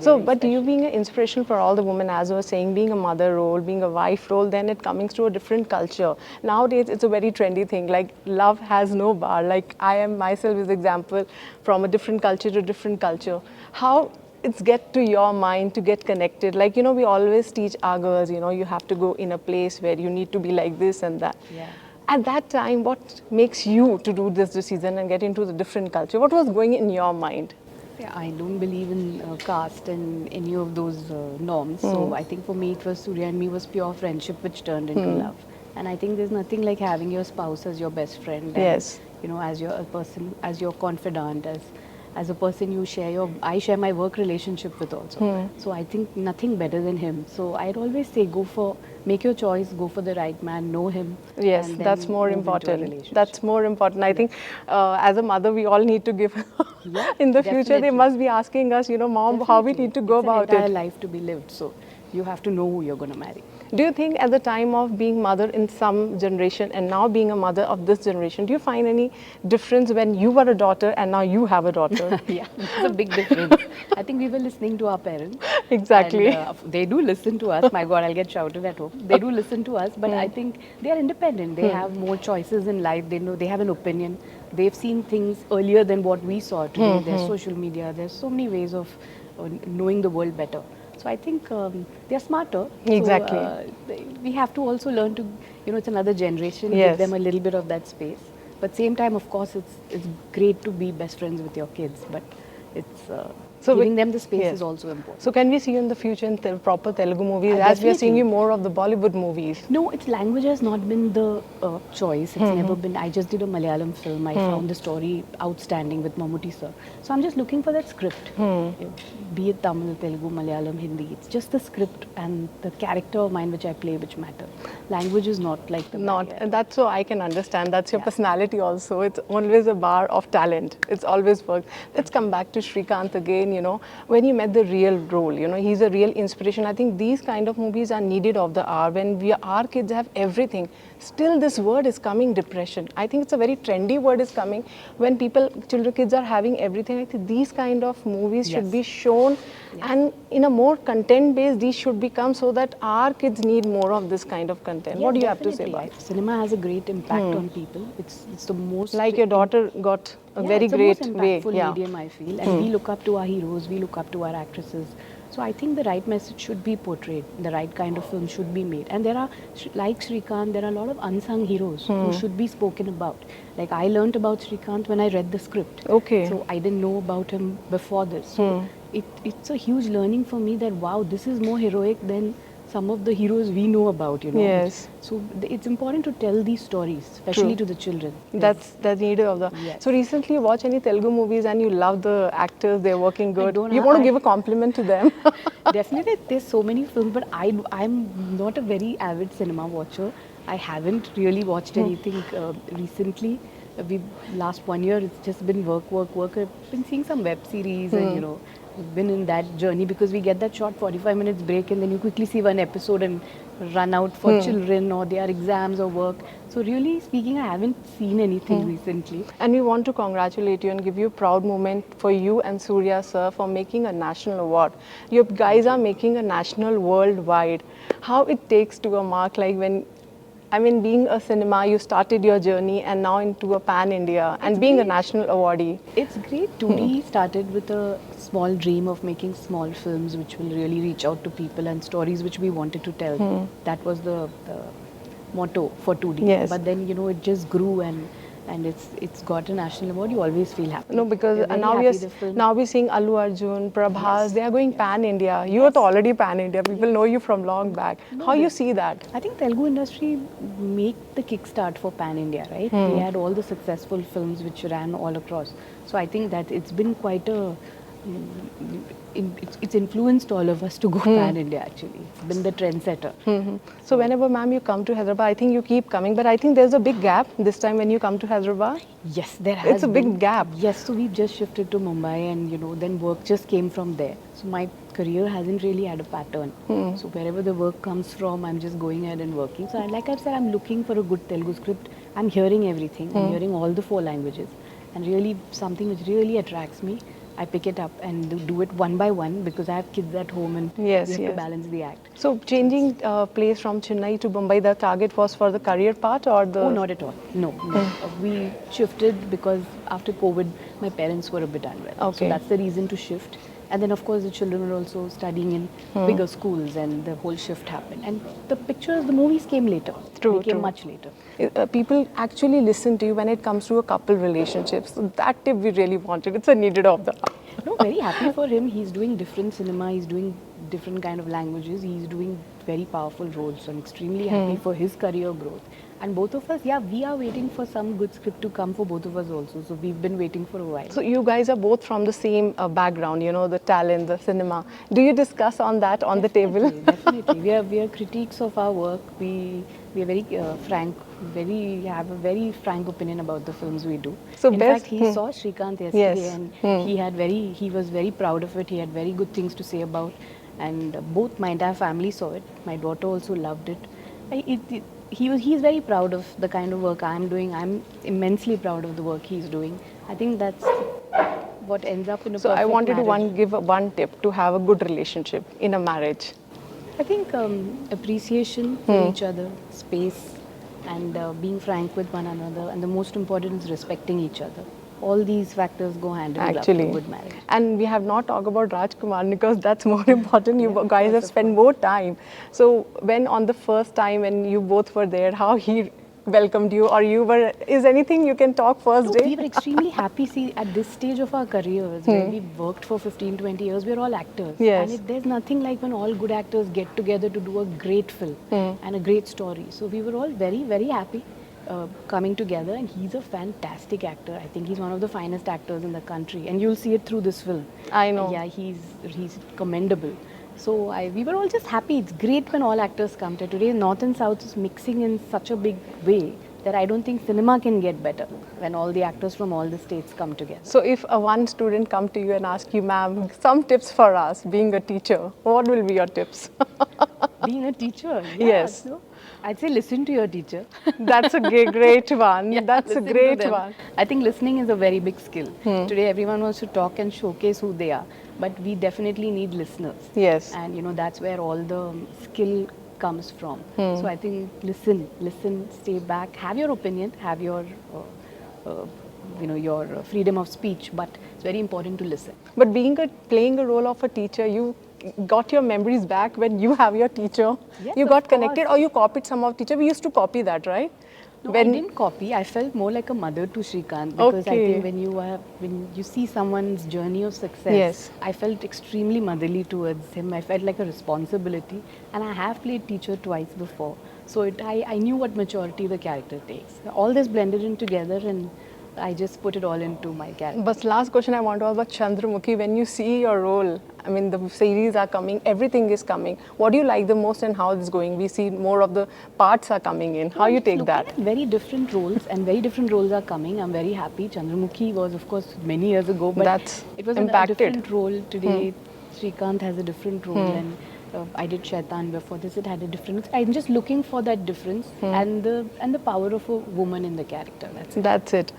So, but you being an inspiration for all the women, as I was saying, being a mother role, being a wife role, then it comes to a different culture. Nowadays, it's a very trendy thing. Like love has no bar. Like I am myself is example from a different culture to different culture. How it's get to your mind to get connected. Like we always teach our girls, you have to go in a place where you need to be like this and that. Yeah. At that time, what makes you to do this decision and get into the different culture? What was going in your mind? Yeah, I don't believe in caste and any of those norms. So I think for me, it was Suriya and me was pure friendship, which turned into love. And I think there's nothing like having your spouse as your best friend. And, Yes. as your person, as your confidant, as a person you share your. I share my work relationship with also. So I think nothing better than him. So I'd always say, make your choice, go for the right man, know him. Yes, and then that's more move into a important. relationship. That's more important. I think as a mother, we all need to give. Yeah, in the future, they definitely. must be asking us, Mom, how we Definitely. need to go about It's an entire it. life to be lived, so you have to know who you're going to marry. Do you think at the time of being mother in some generation and now being a mother of this generation, do you find any difference when you were a daughter and now you have a daughter? Yeah, it's a big difference. I think we were listening to our parents. Exactly. And they do listen to us. My God, I'll get shouted at home. They do listen to us, but I think they are independent. They have more choices in life. They know they have an opinion. They've seen things earlier than what we saw today. There's social media. There's so many ways of knowing the world better. So I think they're smarter. Exactly. So, we have to also learn to, it's another generation. Yes. Give them a little bit of that space. But same time, of course, it's great to be best friends with your kids. But it's giving them the space is also important. So can we see you in the future in proper Telugu movies as we are seeing you more of the Bollywood movies? No, its language has not been the choice. It's never been. I just did a Malayalam film. I found the story outstanding with Mammootty sir. So I'm just looking for that script. Be it Tamil, Telugu, Malayalam, Hindi. It's just the script and the character of mine which I play which matter. Language is not like the barrier. That's so I can understand. That's your personality also. It's always a bar of talent. It's always worked. Let's come back to Srikanth again. When you met the real role, he's a real inspiration. I think these kind of movies are needed of the hour when our kids have everything. Still, this word is coming, depression. I think it's a very trendy word is coming when kids are having everything. I think these kind of movies should be shown and in a more content based, these should become so that our kids need more of this kind of content. What do you have to say about it? Cinema has a great impact on people. It's the most... Like your daughter got a very great way. It's the most impactful medium, I feel. And we look up to our heroes, we look up to our actresses. So I think the right message should be portrayed, the right kind of film should be made. And there are, like Srikanth, there are a lot of unsung heroes who should be spoken about. Like I learnt about Srikanth when I read the script. Okay. So I didn't know about him before this. So it's a huge learning for me that, wow, this is more heroic than some of the heroes we know about, Yes. So it's important to tell these stories, especially to the children. That's needed of the... Yes. So recently you watch any Telugu movies and you love the actors, they're working good. You want to give a compliment to them? Definitely, there's so many films, but I'm not a very avid cinema watcher. I haven't really watched anything recently. Last 1 year, it's just been work. I've been seeing some web series and, been in that journey because we get that short 45 minutes break and then you quickly see one episode and run out for children or their exams or work. So really speaking, I haven't seen anything recently. And we want to congratulate you and give you a proud moment for you and Suriya sir for making a national award. You guys are making a national worldwide. How it takes to a mark like when... being a cinema, you started your journey and now into a pan-India and being a national awardee. It's great. 2D started with a small dream of making small films which will really reach out to people and stories which we wanted to tell. That was the motto for 2D. Yes. But then, it just grew and it's got a national award. You always feel happy. No, because now we're seeing Allu Arjun, Prabhas, they are going pan-India. You are already pan-India. People know you from long back. How you see that? I think Telugu industry make the kickstart for pan-India, right? They had all the successful films which ran all across. So I think that it's been quite a... It's influenced all of us to go pan-India actually. It's been the trendsetter. So whenever, ma'am, you come to Hyderabad, I think you keep coming, but I think there's a big gap this time when you come to Hyderabad. Yes, there has It's a big gap. Yes, so we've just shifted to Mumbai and then work just came from there. So my career hasn't really had a pattern. So wherever the work comes from, I'm just going ahead and working. So like I said, I'm looking for a good Telugu script. I'm hearing everything. I'm hearing all the 4 languages. And really something which really attracts me. I pick it up and do it one by one because I have kids at home and Yes, we have yes. to balance the act. So changing place from Chennai to Mumbai, the target was for the career part or the? Oh, not at all. No, no. We shifted because after COVID, my parents were a bit unwell. So Okay. that's the reason to shift. And then, of course, the children were also studying in bigger schools, and the whole shift happened. And the pictures, the movies came later. True, They came true. much later. People actually listen to you when it comes to a couple relationship. So that tip we really wanted. It's a needed of the hour. No, very happy for him. He's doing different cinema. He's doing different kind of languages. He's doing very powerful roles. So I'm extremely happy for his career growth. And both of us, yeah, we are waiting for some good script to come for both of us also. So we've been waiting for a while. So you guys are both from the same background, you know, the talent, the cinema. Do you discuss on that on the table? Definitely. We are critiques of our work. We are very frank. Have a very frank opinion about the films we do. So in best- fact, he saw Shrikant yesterday, Yes. and he was very proud of it. He had very good things to say about, and both my entire family saw it. My daughter also loved it. He's very proud of the kind of work I'm doing. I'm immensely proud of the work he's doing. I think that's what ends up in a So I perfect wanted marriage. to give one tip to have a good relationship in a marriage. I think appreciation for each other, space, and being frank with one another, and the most important is respecting each other. All these factors go hand in glove Actually. for good marriage. And we have not talked about Rajkumar because that's more important. You guys have of spent more time. So when on the first time when you both were there, how he welcomed you or you were, is anything you can talk first No, day? we were extremely happy. See, at this stage of our careers, where we worked for 15, 20 years, we're all actors. Yes. And there's nothing like when all good actors get together to do a great film and a great story. So we were all very, very happy coming together. And he's a fantastic actor. I think he's one of the finest actors in the country. And you'll see it through this film. I know. Yeah, he's commendable. So we were all just happy. It's great when all actors come to today. North and South is mixing in such a big way that I don't think cinema can get better when all the actors from all the states come together. So if a one student come to you and ask you, ma'am, some tips for us being a teacher, what will be your tips? Being a teacher, yeah, Yes. so I'd say listen to your teacher. That's a great one. Yeah, That's a listen to great them. one. I think listening is a very big skill. Today everyone wants to talk and showcase who they are, but we definitely need listeners. Yes. And that's where all the skill comes from. So I think listen, stay back, have your opinion, have your your freedom of speech, but it's very important to listen. But playing a role of a teacher, you got your memories back when you have your teacher. Yes, You of got connected course. or you copied some of teacher. We used to copy that, right? No, I didn't copy. I felt more like a mother to Shrikant because I Okay. think when you see someone's journey of success, Yes. I felt extremely motherly towards him. I felt like a responsibility, and I have played teacher twice before, so I knew what maturity the character takes. All this blended in together, and I just put it all into my character. But last question I want to ask about Chandramukhi. When you see your role, I mean, the series are coming, everything is coming. What do you like the most and how it's going? We see more of the parts are coming in. How you take Looking that? at very different roles, and very different roles are coming. I'm very happy. Chandramukhi was, of course, many years ago, but That's it was impacted. a different role today. Shrikant has a different role, and I did Shaitan before this. It had a difference. I'm just looking for that difference and the power of a woman in the character. That's it. That's it.